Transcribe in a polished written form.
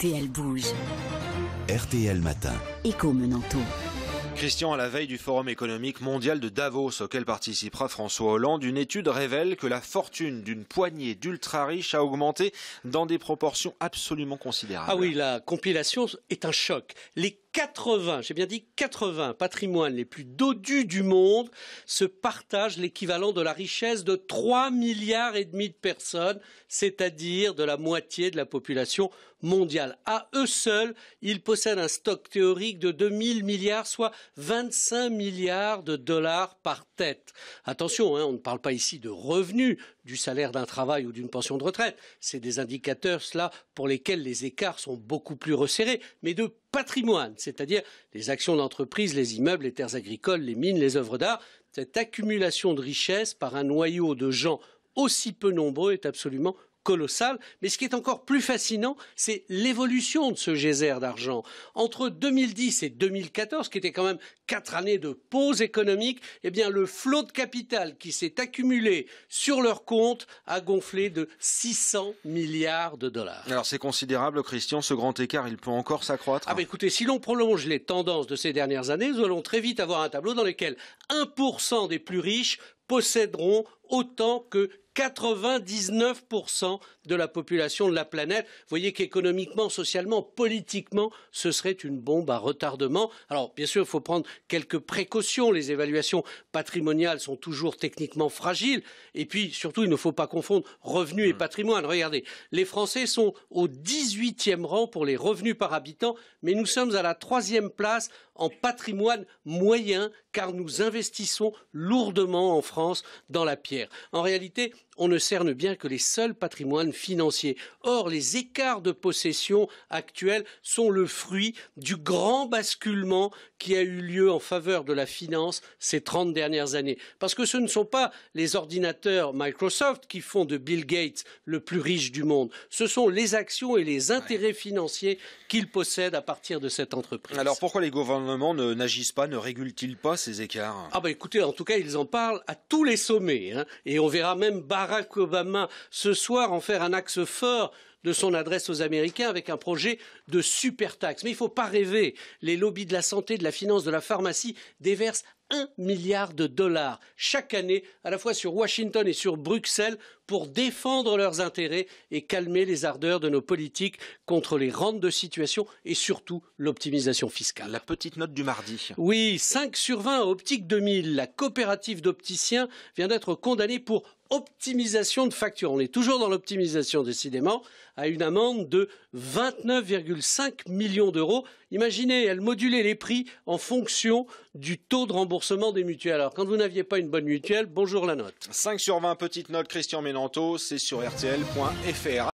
RTL bouge. RTL Matin. Écho Menanto. Christian, à la veille du Forum économique mondial de Davos auquel participera François Hollande, une étude révèle que la fortune d'une poignée d'ultra-riches a augmenté dans des proportions absolument considérables. Ah oui, la compilation est un choc. Les 80, j'ai bien dit 80 patrimoines les plus dodus du monde se partagent l'équivalent de la richesse de 3,5 milliards de personnes, c'est-à-dire de la moitié de la population mondiale. À eux seuls, ils possèdent un stock théorique de 2000 milliards, soit 25 milliards de dollars par tête. Attention, on ne parle pas ici de revenus, du salaire d'un travail ou d'une pension de retraite. C'est des indicateurs, cela, pour lesquels les écarts sont beaucoup plus resserrés, mais de patrimoine, c'est-à-dire les actions d'entreprise, les immeubles, les terres agricoles, les mines, les œuvres d'art. Cette accumulation de richesses par un noyau de gens aussi peu nombreux est absolument colossal. Mais ce qui est encore plus fascinant, c'est l'évolution de ce geyser d'argent. Entre 2010 et 2014, qui étaient quand même 4 années de pause économique, eh bien le flot de capital qui s'est accumulé sur leur compte a gonflé de 600 milliards de dollars. Alors c'est considérable, Christian, ce grand écart, il peut encore s'accroître? Écoutez, si l'on prolonge les tendances de ces dernières années, nous allons très vite avoir un tableau dans lequel 1% des plus riches posséderont autant que 99% de la population de la planète. Vous voyez qu'économiquement, socialement, politiquement, ce serait une bombe à retardement. Alors, bien sûr, il faut prendre quelques précautions. Les évaluations patrimoniales sont toujours techniquement fragiles. Et puis, surtout, il ne faut pas confondre revenus et patrimoine. Regardez, les Français sont au 18e rang pour les revenus par habitant, mais nous sommes à la 3e place en patrimoine moyen, car nous investissons lourdement en France dans la pierre. En réalité, on ne cerne bien que les seuls patrimoines financiers. Or, les écarts de possession actuels sont le fruit du grand basculement qui a eu lieu en faveur de la finance ces 30 dernières années. Parce que ce ne sont pas les ordinateurs Microsoft qui font de Bill Gates le plus riche du monde. Ce sont les actions et les intérêts financiers qu'il possède à partir de cette entreprise. Alors pourquoi les gouvernements n'agissent pas, ne régulent-ils pas ces écarts? Écoutez, en tout cas, ils en parlent à tous les sommets. Et on verra même Barack Obama ce soir en faire un axe fort de son adresse aux Américains avec un projet de super taxe. Mais il ne faut pas rêver. Les lobbies de la santé, de la finance, de la pharmacie déversent 1 milliard de dollars chaque année, à la fois sur Washington et sur Bruxelles, pour défendre leurs intérêts et calmer les ardeurs de nos politiques contre les rentes de situation et surtout l'optimisation fiscale. La petite note du mardi. Oui, 5 sur 20 à Optique 2000. La coopérative d'opticiens vient d'être condamnée pour optimisation de facture. On est toujours dans l'optimisation, décidément, à une amende de 29,5 millions d'euros. Imaginez, elle modulait les prix en fonction du taux de remboursement des mutuelles. Alors, quand vous n'aviez pas une bonne mutuelle, bonjour la note. 5 sur 20, petite note, Christian Menanto, c'est sur rtl.fr.